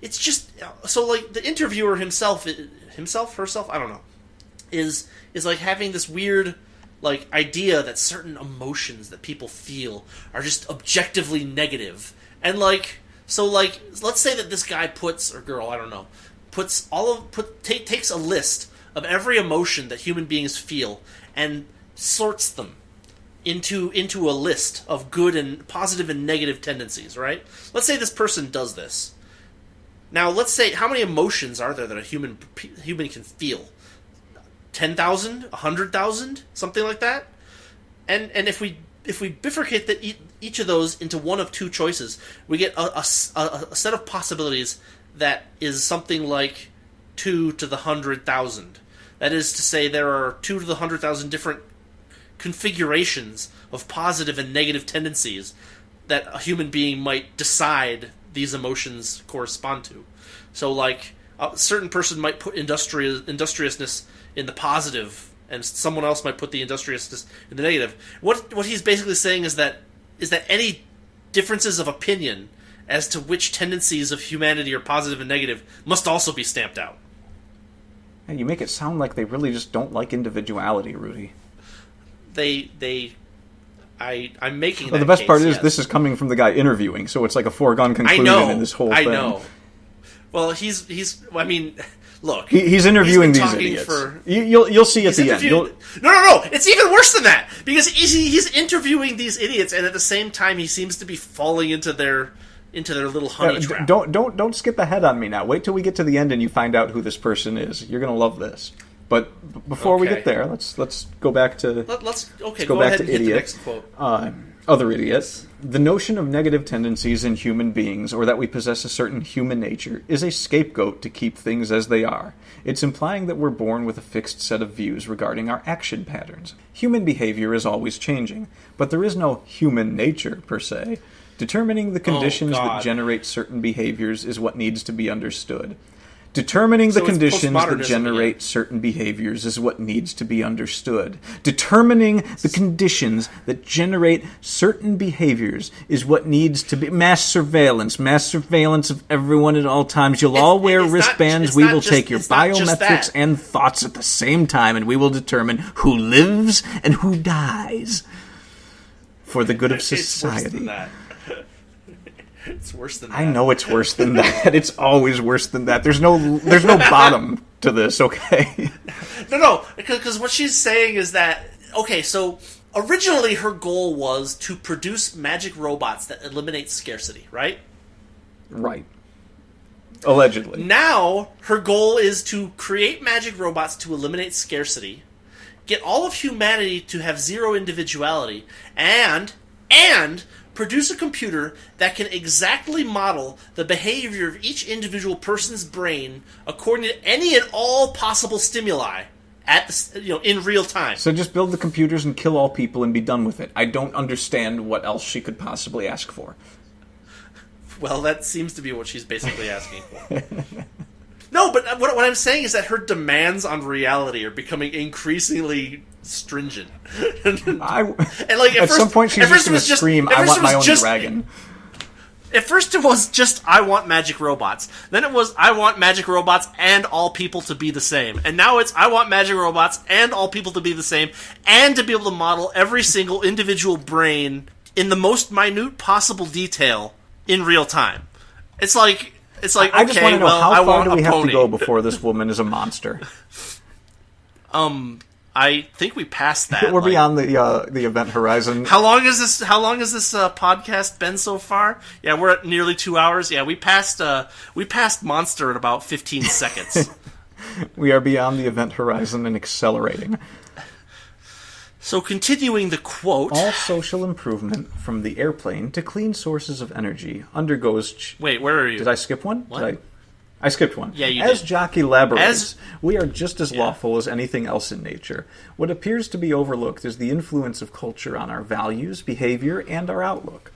it's just... So, like, the interviewer herself, I don't know, is like having this weird, like, idea that certain emotions that people feel are just objectively negative. And, like, so, like, let's say that this guy puts, or girl, I don't know, takes a list of every emotion that human beings feel and sorts them into a list of good and positive and negative tendencies, right? Let's say this person does this. Now, let's say, how many emotions are there that a human can feel? 10,000? 100,000? Something like that? And if we bifurcate each of those into one of two choices, we get a set of possibilities that is something like 2 to the 100,000. That is to say, there are 2 to the 100,000 different configurations of positive and negative tendencies that a human being might decide these emotions correspond to. So, like, a certain person might put industriousness in the positive, and someone else might put the industriousness in the negative. What he's basically saying is that any differences of opinion as to which tendencies of humanity are positive and negative must also be stamped out. Hey, you make it sound like they really just don't like individuality, Rudy. I'm making that well, the best case, part is yes. This is coming from the guy interviewing, so it's like a foregone conclusion in this whole thing. I know. Well, he's. I mean, look. He's interviewing these idiots. You'll see at the end. No. It's even worse than that, because he's interviewing these idiots, and at the same time, he seems to be falling into their little honey trap. Don't skip ahead on me now. Wait till we get to the end and you find out who this person is. You're gonna love this. But before we get there, let's go back to go ahead and hit the next quote. Other idiots. The notion of negative tendencies in human beings, or that we possess a certain human nature, is a scapegoat to keep things as they are. It's implying that we're born with a fixed set of views regarding our action patterns. Human behavior is always changing, but there is no human nature, per se. Determining the conditions that generate certain behaviors is what needs to be understood. Determining the So it's conditions that postmodernism generate again. certain behaviors is what needs to be understood. Determining the conditions that generate certain behaviors is what needs to be... Mass surveillance of everyone at all times. You'll all wear it's not- wristbands. it's We not will just- take your it's not just biometrics that. and thoughts at the same time, and we will determine who lives and who dies for the good of It's worse society. than that. It's worse than that. I know it's worse than that. It's always worse than that. There's no bottom to this, okay? No, because what she's saying is that, okay, so originally her goal was to produce magic robots that eliminate scarcity, right? Right. Allegedly. Now, her goal is to create magic robots to eliminate scarcity, get all of humanity to have zero individuality, and produce a computer that can exactly model the behavior of each individual person's brain according to any and all possible stimuli at the, in real time. So just build the computers and kill all people and be done with it. I don't understand what else she could possibly ask for. Well, that seems to be what she's basically asking for. No, but what I'm saying is that her demands on reality are becoming increasingly stringent. And like at some point she's just going to scream, I want my own just, dragon. At first it was just, I want magic robots. Then it was, I want magic robots and all people to be the same. And now it's, I want magic robots and all people to be the same, and to be able to model every single individual brain in the most minute possible detail in real time. It's like, okay, I just want to know, well, how I far want do we a have pony. to go before this woman is a monster? I think we passed that. We're like- beyond the event horizon. How long has this podcast been so far? Yeah, we're at nearly 2 hours. Yeah, we passed Monster in about 15 seconds. We are beyond the event horizon and accelerating. So continuing the quote. All social improvement, from the airplane to clean sources of energy, undergoes... Wait, where are you? Did I skip one? What? I skipped one. Yeah, you As did. Jock elaborates, As- we are just as lawful as anything else in nature. What appears to be overlooked is the influence of culture on our values, behavior, and our outlook.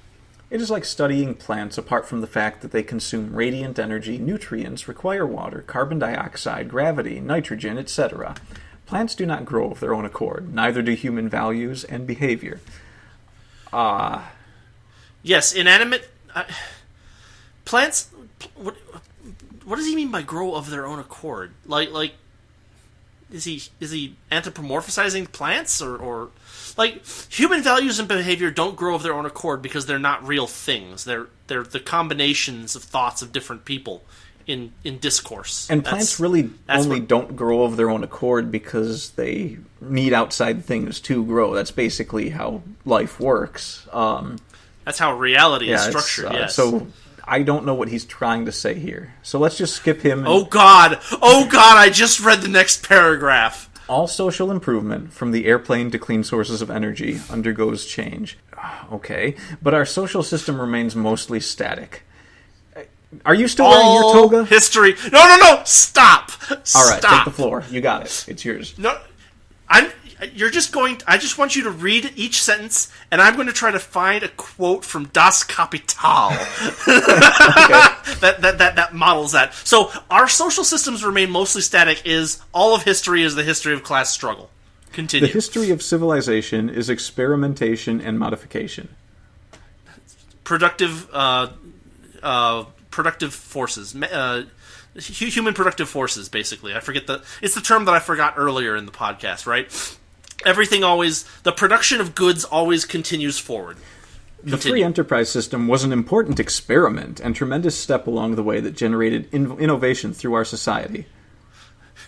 It is like studying plants apart from the fact that they consume radiant energy, nutrients, require water, carbon dioxide, gravity, nitrogen, etc. Plants do not grow of their own accord, neither do human values and behavior. Yes, inanimate plants. What does he mean by grow of their own accord? Like, is he anthropomorphizing plants or like human values and behavior don't grow of their own accord because they're not real things. They're the combinations of thoughts of different people in discourse. And plants really only don't grow of their own accord because they need outside things to grow. That's basically how life works. That's how reality is it's, structured. Yes. So I don't know what he's trying to say here. So let's just skip him. Oh God! I just read the next paragraph. All social improvement, from the airplane to clean sources of energy, undergoes change. Okay, but our social system remains mostly static. Are you still wearing your toga? History. No! Stop! All right, Stop. take the floor. You got it. It's yours. No, You're just going. I just want you to read each sentence, and I'm going to try to find a quote from Das Kapital that models that. So, our social systems remain mostly static. Is all of history is the history of class struggle. Continue. The history of civilization is experimentation and modification. Productive forces. Human productive forces, basically. I forget it's the term that I forgot earlier in the podcast, right? Everything always, the production of goods always continues forward. The free enterprise system was an important experiment and tremendous step along the way that generated innovation through our society.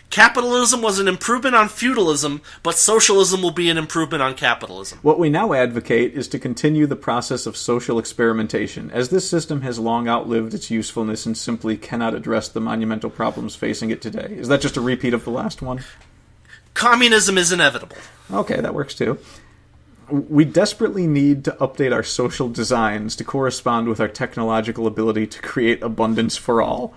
Capitalism was an improvement on feudalism, but socialism will be an improvement on capitalism. What we now advocate is to continue the process of social experimentation, as this system has long outlived its usefulness and simply cannot address the monumental problems facing it today. Is that just a repeat of the last one? Communism is inevitable. Okay, that works too. We desperately need to update our social designs to correspond with our technological ability to create abundance for all.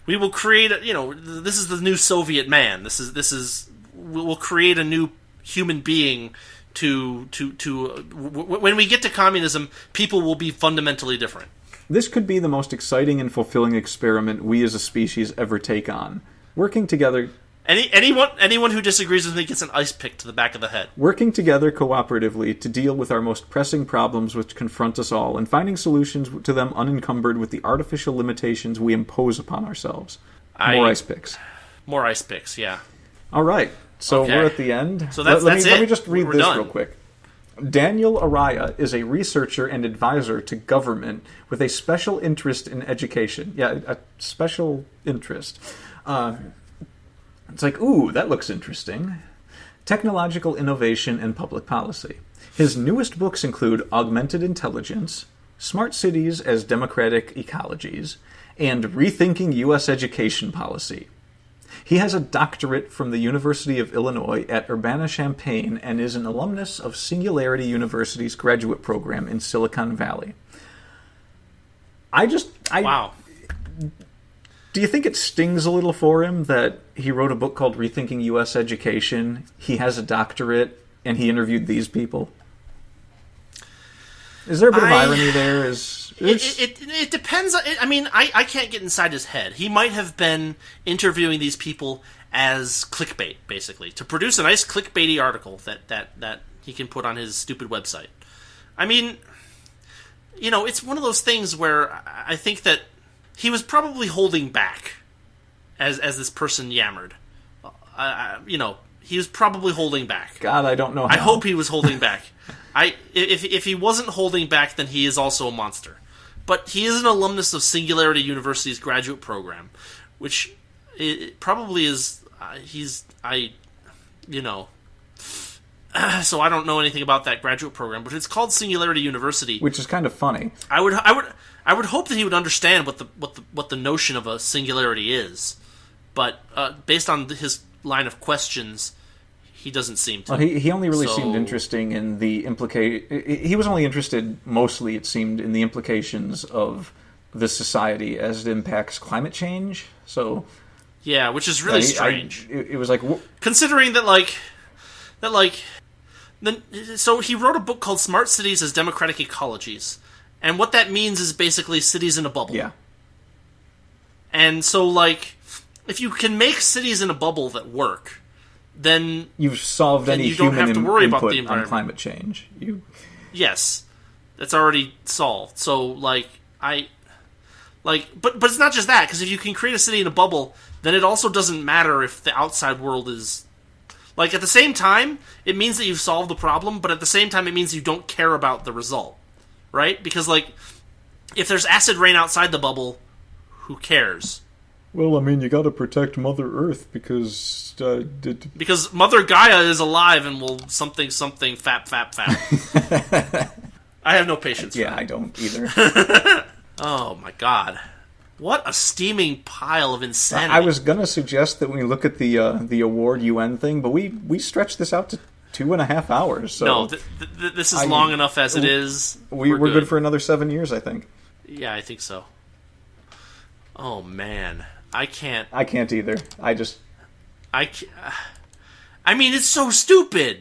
We will create, this is the new Soviet man. We'll create a new human being when we get to communism, people will be fundamentally different. This could be the most exciting and fulfilling experiment we as a species ever take on. Working together... Anyone who disagrees with me gets an ice pick to the back of the head. Working together cooperatively to deal with our most pressing problems which confront us all, and finding solutions to them unencumbered with the artificial limitations we impose upon ourselves. More ice picks. More ice picks, yeah. All right, so Okay. we're at the end. So that's it. Let me just read We're this done. real quick. Daniel Araya is a researcher and advisor to government with a special interest in education. Yeah, a special interest. It's like, ooh, that looks interesting. Technological innovation and public policy. His newest books include Augmented Intelligence, Smart Cities as Democratic Ecologies, and Rethinking U.S. Education Policy. He has a doctorate from the University of Illinois at Urbana-Champaign and is an alumnus of Singularity University's graduate program in Silicon Valley. Wow. Do you think it stings a little for him that he wrote a book called Rethinking U.S. Education, he has a doctorate, and he interviewed these people? Is there a bit of irony there? It depends. I can't get inside his head. He might have been interviewing these people as clickbait, basically, to produce a nice clickbaity article that he can put on his stupid website. I mean, it's one of those things where I think that he was probably holding back, as this person yammered. He was probably holding back. God, I don't know how. I hope he was holding back. If he wasn't holding back, then he is also a monster. But he is an alumnus of Singularity University's graduate program, which it probably is. So I don't know anything about that graduate program, but it's called Singularity University, which is kind of funny. I would hope that he would understand what the notion of a singularity is, but based on his line of questions, he doesn't seem to. Well, he only really seemed interesting in the He was only interested, mostly, it seemed, in the implications of the society as it impacts climate change. So, yeah, which is really strange. It was like, considering so he wrote a book called Smart Cities as Democratic Ecologies, and what that means is basically cities in a bubble. Yeah. And so, if you can make cities in a bubble that work, then you've solved any you don't human have to worry input about the environment. On climate change. Yes, that's already solved. So, but it's not just that, because if you can create a city in a bubble, then it also doesn't matter if the outside world is... at the same time, it means that you've solved the problem, but at the same time, it means you don't care about the result. Right? Because, if there's acid rain outside the bubble, who cares? Well, you gotta protect Mother Earth because... Because Mother Gaia is alive and will something fap. I have no patience for that. I don't either. Oh, my God. What a steaming pile of insanity. I was gonna suggest that we look at the award UN thing, but we stretched this out to 2.5 hours. So no, this is long enough as it is. We're good for another 7 years, I think. Yeah, I think so. Oh, man. I can't either. it's so stupid.